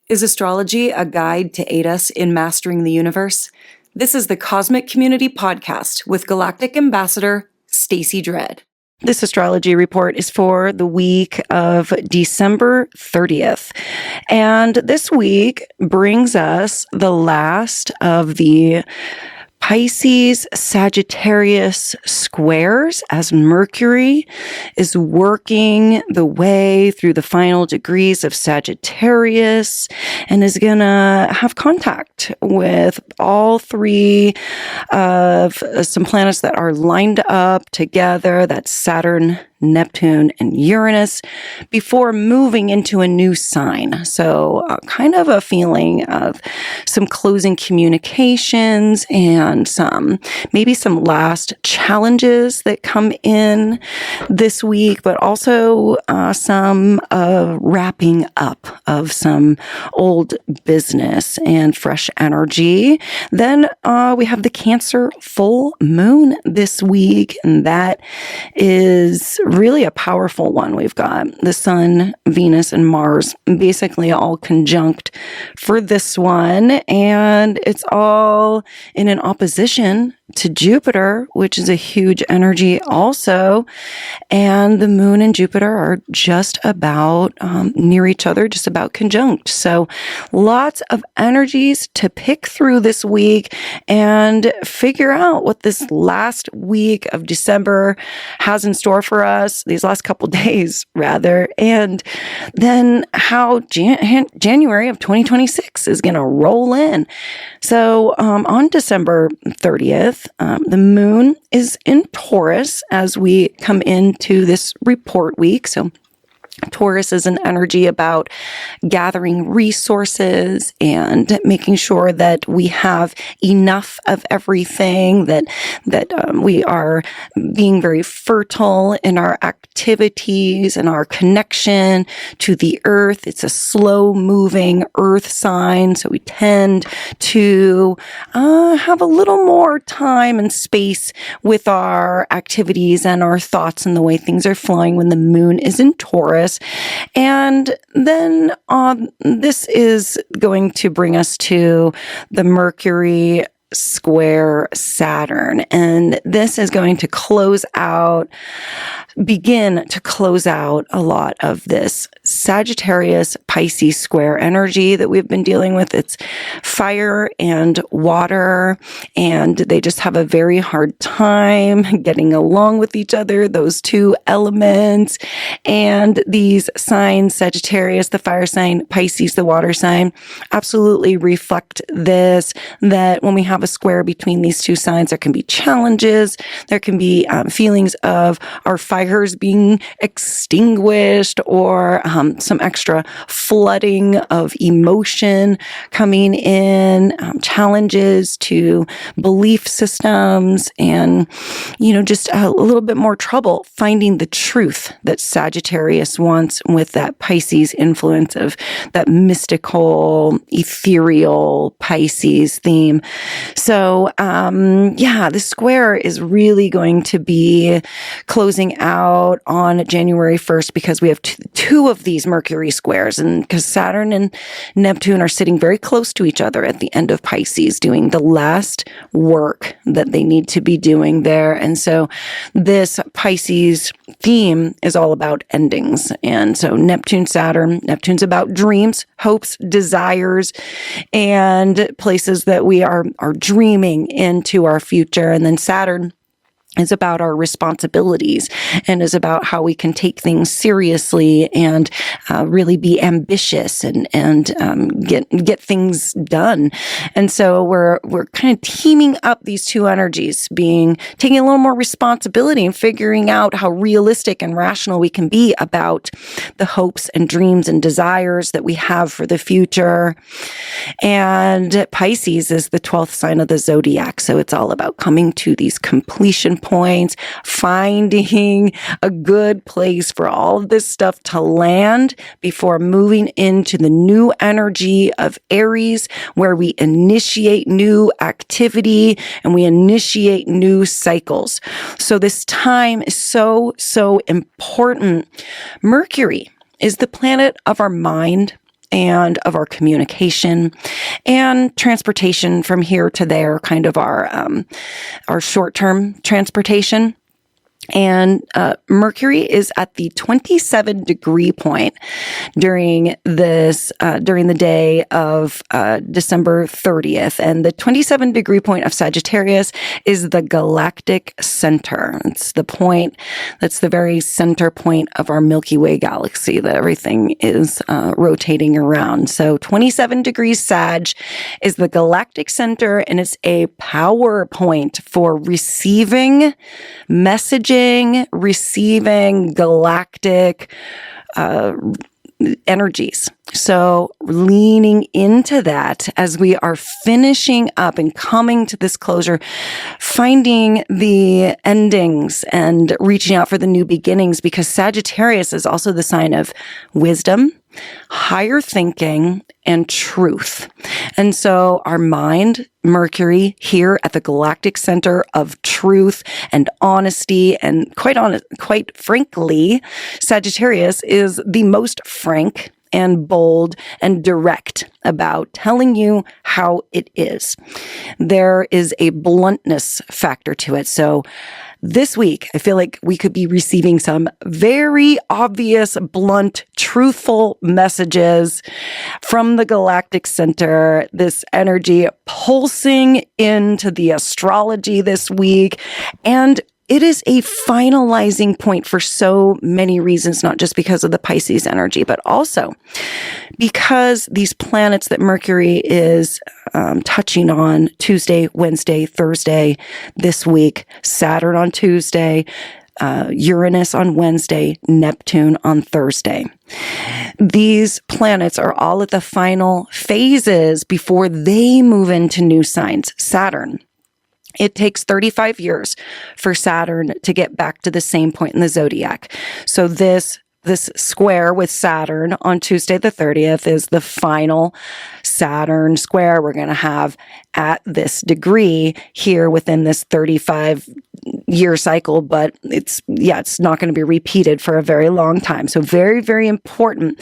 Is astrology a guide to aid us in mastering the universe? This is the Cosmic Community Podcast with Galactic Ambassador Stacey Dredd. This astrology report is for the week of December 30th. And this week brings us the last of the Pisces Sagittarius squares as Mercury is working the way through the final degrees of Sagittarius and is going to have contact with all three of some planets that are lined up together. That's Saturn, Neptune, and Uranus before moving into a new sign. So kind of a feeling of some closing communications and maybe some last challenges that come in this week, but also some wrapping up of some old business and fresh energy. Then we have the Cancer full moon this week, and that is really a powerful one. We've got the Sun, Venus, and Mars basically all conjunct for this one, and it's all in an opposition to Jupiter, which is a huge energy also. And the moon and Jupiter are just about near each other, just about conjunct. So lots of energies to pick through this week and figure out what this last week of December has in store for us, these last couple days rather, and then how January of 2026 is going to roll in. So on December 30th, the moon is in Taurus as we come into this report week. So Taurus is an energy about gathering resources and making sure that we have enough of everything, that we are being very fertile in our activities and our connection to the earth. It's a slow moving earth sign, so we tend to have a little more time and space with our activities and our thoughts and the way things are flowing when the moon is in Taurus. And then this is going to bring us to the Mercury square Saturn. And this is going to begin to close out a lot of this Sagittarius Pisces square energy that we've been dealing with. It's fire and water, and they just have a very hard time getting along with each other, those two elements. And these signs, Sagittarius, the fire sign, Pisces, the water sign, absolutely reflect this, that when we have a square between these two signs, there can be challenges, there can be feelings of our fires being extinguished, or some extra flooding of emotion coming in, challenges to belief systems, and, just a little bit more trouble finding the truth that Sagittarius wants with that Pisces influence of that mystical, ethereal Pisces theme. So, the square is really going to be closing out on January 1st because we have two of these Mercury squares, and because Saturn and Neptune are sitting very close to each other at the end of Pisces, doing the last work that they need to be doing there. And so this Pisces theme is all about endings. And so Neptune's about dreams, hopes, desires, and places that we are dreaming into our future. And then Saturn is about our responsibilities and is about how we can take things seriously and really be ambitious and get things done. And so we're kind of teaming up these two energies, taking a little more responsibility and figuring out how realistic and rational we can be about the hopes and dreams and desires that we have for the future. And Pisces is the 12th sign of the zodiac, so it's all about coming to these completion points, finding a good place for all of this stuff to land before moving into the new energy of Aries, where we initiate new activity and we initiate new cycles. So this time is so important. Mercury is the planet of our mind and of our communication and transportation from here to there, kind of our short-term transportation. And Mercury is at the 27 degree point during the day of December 30th. And the 27 degree point of Sagittarius is the galactic center. It's the point that's the very center point of our Milky Way galaxy that everything is rotating around. So 27 degrees Sag is the galactic center, and it's a power point for receiving messages, receiving galactic energies. So leaning into that as we are finishing up and coming to this closure, finding the endings and reaching out for the new beginnings, because Sagittarius is also the sign of wisdom, higher thinking, and truth. And so our mind, Mercury, here at the galactic center of truth and honesty, and quite frankly, Sagittarius is the most frank and bold and direct about telling you how it is. There is a bluntness factor to it. So this week, I feel like we could be receiving some very obvious, blunt, truthful messages from the galactic center, this energy pulsing into the astrology this week. And it is a finalizing point for so many reasons, not just because of the Pisces energy, but also because these planets that Mercury is touching on Tuesday, Wednesday, Thursday this week, Saturn on Tuesday, Uranus on Wednesday, Neptune on Thursday. These planets are all at the final phases before they move into new signs. Saturn. It takes 35 years for Saturn to get back to the same point in the zodiac. So this square with Saturn on Tuesday the 30th is the final Saturn square we're going to have at this degree here within this 35-year cycle, but it's not going to be repeated for a very long time. So very, very important.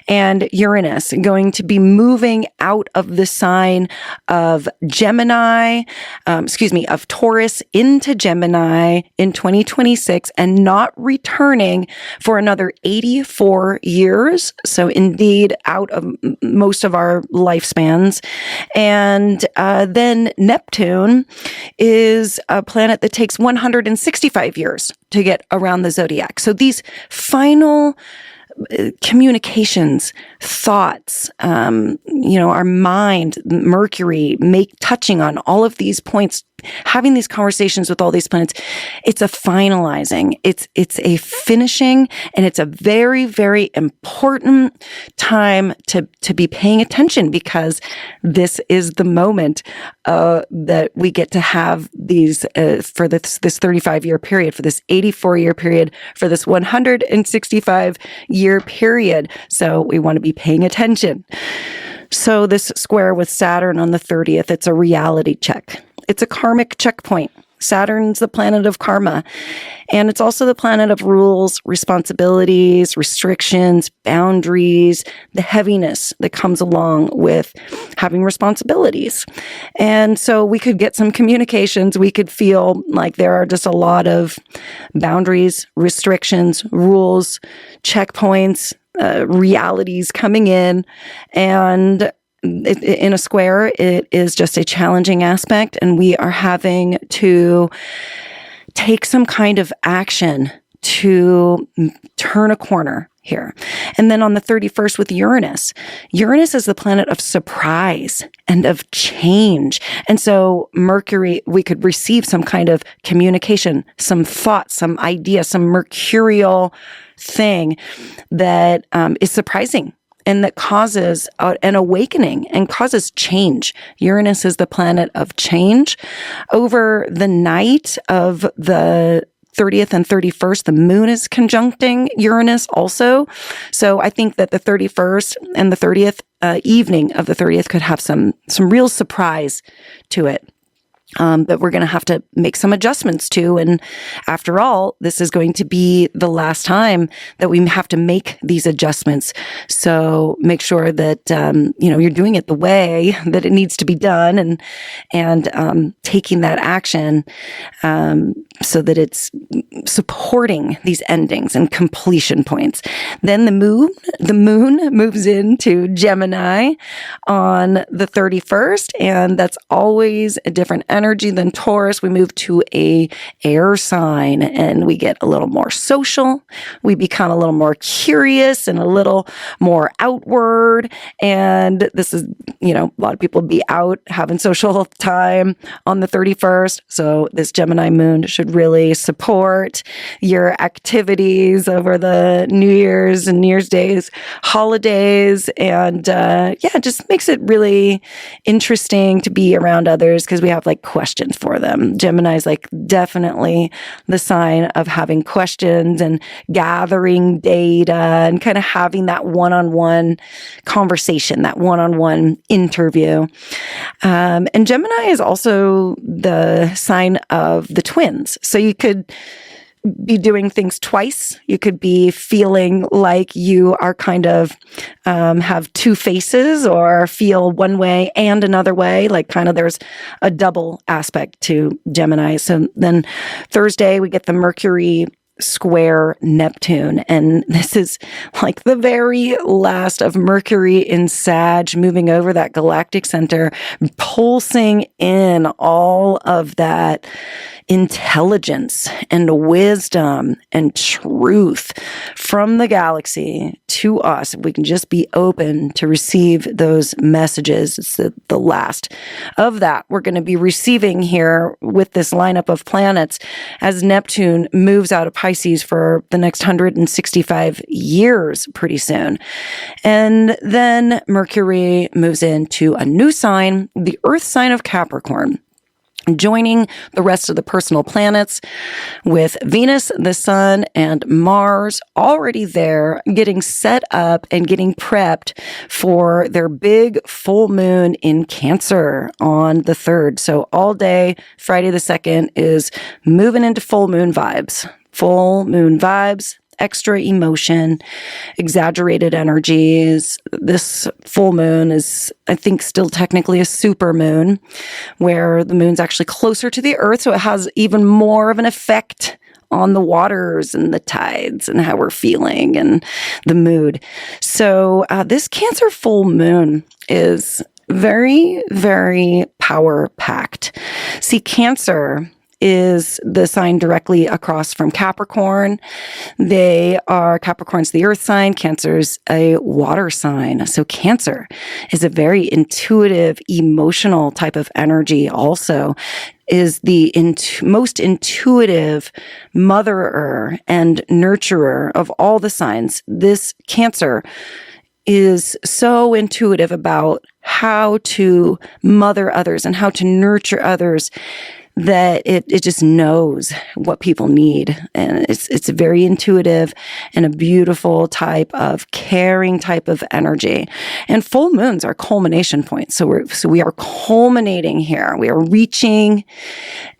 And Uranus going to be moving out of the sign of of Taurus into Gemini in 2026 and not returning for another 84 years. So indeed out of most of our lifespans. And then Neptune is a planet that takes 165 years to get around the zodiac. So these final communications, thoughts, our mind, Mercury, touching on all of these points, having these conversations with all these planets, it's a finalizing, it's a finishing, and it's a very, very important time to be paying attention, because this is the moment that we get to have these for this 35-year period, for this 84-year period, for this 165-year period. So we want to be paying attention. So this square with Saturn on the 30th, it's a reality check. It's a karmic checkpoint. Saturn's the planet of karma, and it's also the planet of rules, responsibilities, restrictions, boundaries, the heaviness that comes along with having responsibilities. And so we could get some communications. We could feel like there are just a lot of boundaries, restrictions, rules, checkpoints, realities coming in, and in a square, it is just a challenging aspect, and we are having to take some kind of action to turn a corner here. And then on the 31st with Uranus is the planet of surprise and of change. And so Mercury, we could receive some kind of communication, some thought, some idea, some mercurial thing that is surprising, and that causes an awakening and causes change. Uranus is the planet of change. Over the night of the 30th and 31st, the moon is conjuncting Uranus also. So I think that the 31st and the 30th, evening of the 30th could have some real surprise to it. that we're going to have to make some adjustments to. And after all, this is going to be the last time that we have to make these adjustments. So make sure that, you're doing it the way that it needs to be done, and taking that action, so that it's supporting these endings and completion points. Then the moon moves into Gemini on the 31st, and that's always a different energy than Taurus. We move to a air sign, and we get a little more social. We become a little more curious and a little more outward. And this is, a lot of people be out having social time on the 31st. So this Gemini moon should really support your activities over the New Year's and New Year's Days holidays. And it just makes it really interesting to be around others, because we have questions for them. Gemini is definitely the sign of having questions and gathering data and kind of having that one-on-one conversation, that one-on-one interview. And Gemini is also the sign of the twins. So you could be doing things twice. You could be feeling like you are kind of have two faces, or feel one way and another way, there's a double aspect to Gemini. So then Thursday, we get the Mercury square Neptune. And this is the very last of Mercury in Sag, moving over that galactic center, pulsing in all of that intelligence and wisdom and truth from the galaxy to us. If we can just be open to receive those messages, it's the last of that we're going to be receiving here with this lineup of planets as Neptune moves out of Pisces for the next 165 years pretty soon. And then Mercury moves into a new sign, the Earth sign of Capricorn, joining the rest of the personal planets, with Venus, the Sun, and Mars already there, getting set up and getting prepped for their big full moon in Cancer on the 3rd. So all day, Friday the 2nd is moving into full moon vibes. Full moon vibes, extra emotion, exaggerated energies. This full moon is, I think, still technically a super moon, where the moon's actually closer to the Earth, so it has even more of an effect on the waters and the tides and how we're feeling and the mood. So this Cancer full moon is very, very power-packed. See, Cancer is the sign directly across from Capricorn. Capricorn's the earth sign, Cancer's a water sign. So Cancer is a very intuitive, emotional type of energy also, is the most intuitive motherer and nurturer of all the signs. This Cancer is so intuitive about how to mother others and how to nurture others, that it just knows what people need. And it's very intuitive and a beautiful type of caring type of energy. And full moons are culmination points. So we are culminating here. We are reaching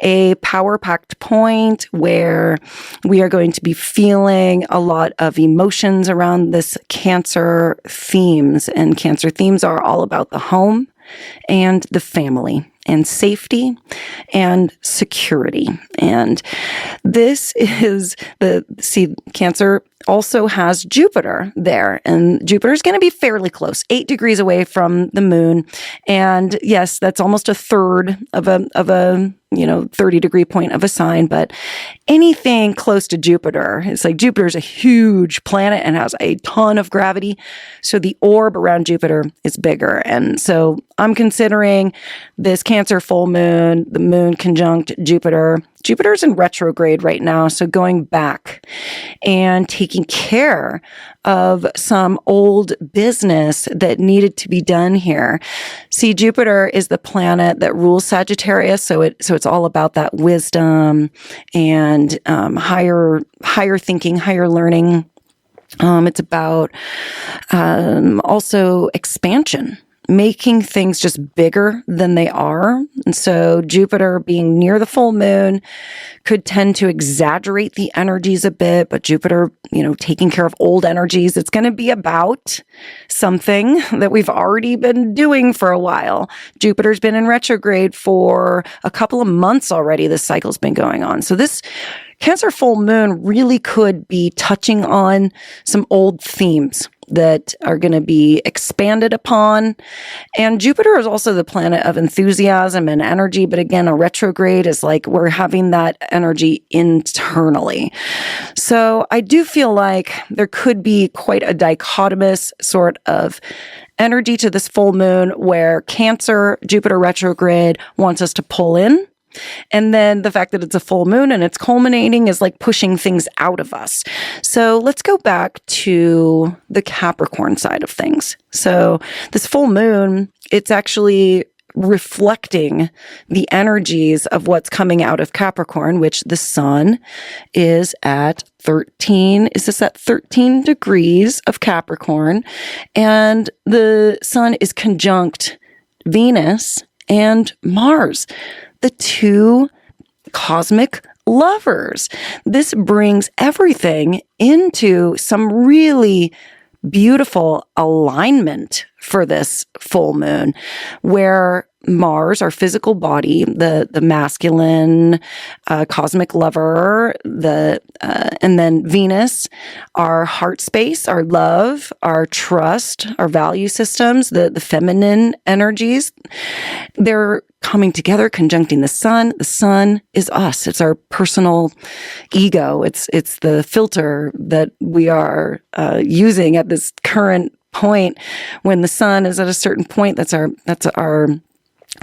a power-packed point where we are going to be feeling a lot of emotions around this Cancer themes. And Cancer themes are all about the home and the family and safety and security. And this is Cancer also has Jupiter there, and Jupiter is going to be fairly close, 8 degrees away from the moon. And yes, that's almost a third of a 30-degree point of a sign, but anything close to Jupiter, it's Jupiter's a huge planet and has a ton of gravity. So the orb around Jupiter is bigger. And so I'm considering this Cancer full moon, the moon conjunct Jupiter. Jupiter's in retrograde right now, so going back and taking care of some old business that needed to be done here. See, Jupiter is the planet that rules Sagittarius, so it's all about that wisdom and higher thinking, higher learning. It's about also expansion. making things just bigger than they are. And so Jupiter being near the full moon could tend to exaggerate the energies a bit, but Jupiter, taking care of old energies, it's going to be about something that we've already been doing for a while. Jupiter's been in retrograde for a couple of months already. This cycle's been going on. So this Cancer full moon really could be touching on some old themes that are going to be expanded upon. And Jupiter is also the planet of enthusiasm and energy. But again, a retrograde is like we're having that energy internally. So I do feel like there could be quite a dichotomous sort of energy to this full moon where Cancer, Jupiter retrograde wants us to pull in. And then the fact that it's a full moon and it's culminating is like pushing things out of us. So let's go back to the Capricorn side of things. So this full moon, it's actually reflecting the energies of what's coming out of Capricorn, which the sun is at 13. Is this at 13 degrees of Capricorn? And the sun is conjunct Venus and Mars, the two cosmic lovers. This brings everything into some really beautiful alignment for this full moon, where Mars, our physical body, the masculine cosmic lover, and then Venus, our heart space, our love, our trust, our value systems, the feminine energies, they're coming together, conjuncting the sun. The sun is us. It's our personal ego. It's the filter that we are using at this current point. When the sun is at a certain point, that's our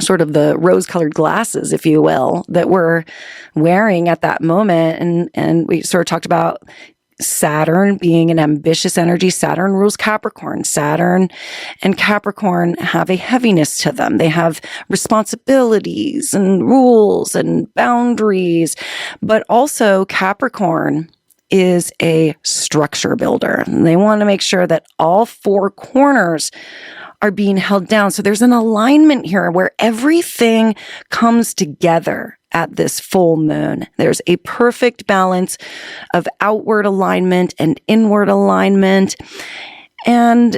sort of the rose-colored glasses, if you will, that we're wearing at that moment. And we sort of talked about Saturn being an ambitious energy. Saturn rules Capricorn. Saturn and Capricorn have a heaviness to them. They have responsibilities and rules and boundaries, but also Capricorn is a structure builder. And they want to make sure that all four corners are being held down. So there's an alignment here where everything comes together at this full moon. There's a perfect balance of outward alignment and inward alignment, and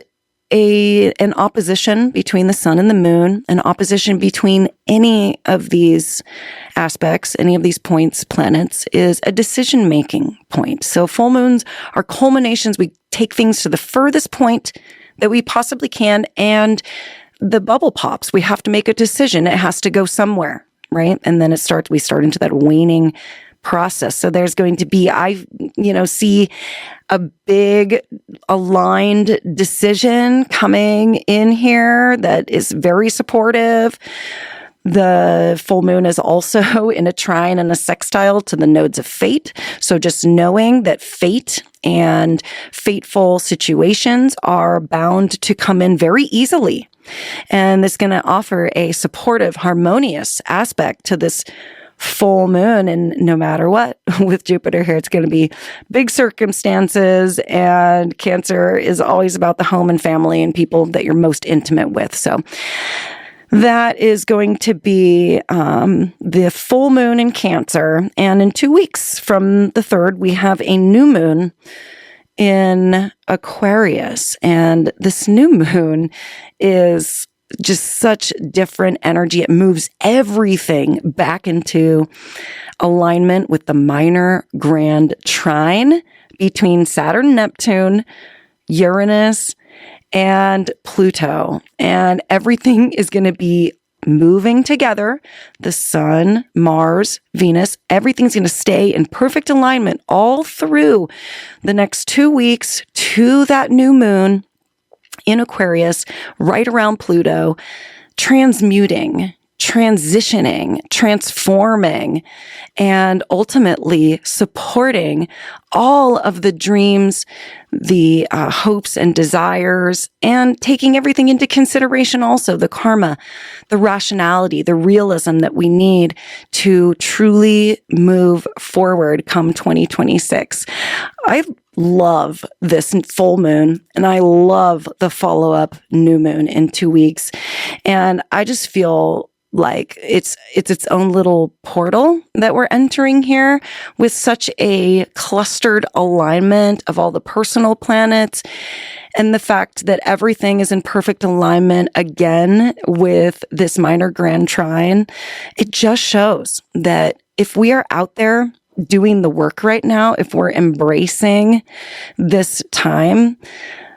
an opposition between the sun and the moon, an opposition between any of these aspects, any of these points, planets, is a decision-making point. So full moons are culminations. We take things to the furthest point that we possibly can, and the bubble pops. We have to make a decision. It has to go somewhere, right? And then we start into that waning process. So there's going to be, see a big aligned decision coming in here that is very supportive. The full moon is also in a trine and a sextile to the nodes of fate. So just knowing that fate and fateful situations are bound to come in very easily. And this is going to offer a supportive, harmonious aspect to this full moon. And no matter what, with Jupiter here, it's going to be big circumstances, and Cancer is always about the home and family and people that you're most intimate with. So that is going to be the full moon in Cancer. And in 2 weeks from the 3rd, we have a new moon in Aquarius. And this new moon is just such different energy. It moves everything back into alignment with the minor grand trine between Saturn, Neptune, Uranus, and Pluto. And everything is going to be moving together. The sun, Mars, Venus, everything's going to stay in perfect alignment all through the next 2 weeks to that new moon in Aquarius, right around Pluto, transmuting transitioning, transforming, and ultimately supporting all of the dreams, the hopes and desires, and taking everything into consideration also, the karma, the rationality, the realism that we need to truly move forward come 2026. I love this full moon, and I love the follow-up new moon in 2 weeks. And I just feel like it's its own little portal that we're entering here with such a clustered alignment of all the personal planets, and the fact that everything is in perfect alignment again with this minor grand trine. It just shows that if we are out there doing the work right now, if we're embracing this time,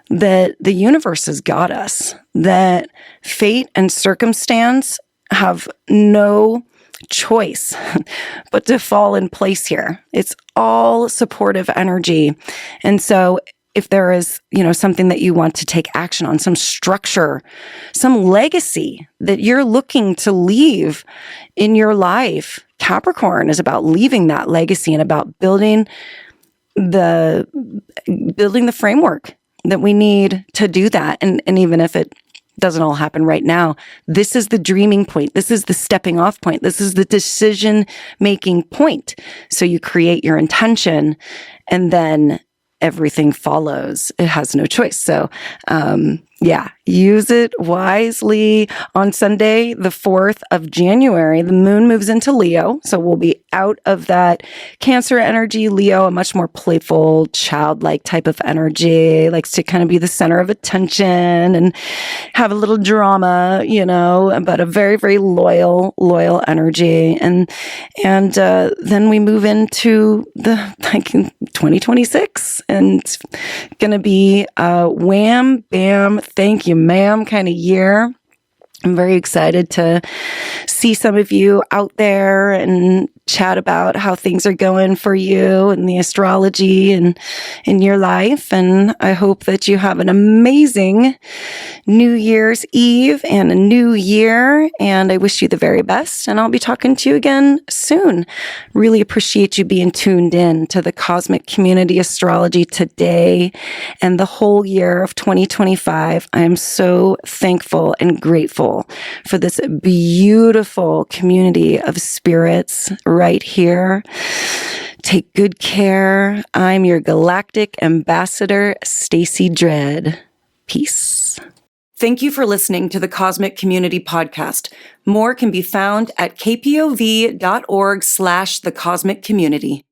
that the universe has got us, that fate and circumstance have no choice but to fall in place here. It's all supportive energy. And so if there is, something that you want to take action on, some structure, some legacy that you're looking to leave in your life, Capricorn is about leaving that legacy and about building the framework that we need to do that. And even if it doesn't all happen right now, this is the dreaming point. This is the stepping off point. This is the decision making point. So you create your intention and then everything follows. It has no choice. So, use it wisely. On Sunday, the 4th of January, the moon moves into Leo. So we'll be out of that Cancer energy. Leo, a much more playful, childlike type of energy, likes to kind of be the center of attention and have a little drama, but a very, very loyal energy. And then we move into the 2026, and it's going to be wham, bam, thank you, ma'am kind of year. I'm very excited to see some of you out there and chat about how things are going for you and the astrology and in your life. And I hope that you have an amazing New Year's Eve and a new year. And I wish you the very best. And I'll be talking to you again soon. Really appreciate you being tuned in to the Cosmic Community Astrology today and the whole year of 2025. I am so thankful and grateful for this beautiful community of spirits right here. Take good care. I'm your galactic ambassador, Stacy Dredd. Peace. Thank you for listening to the Cosmic Community Podcast. More can be found at kpov.org/thecosmiccommunity.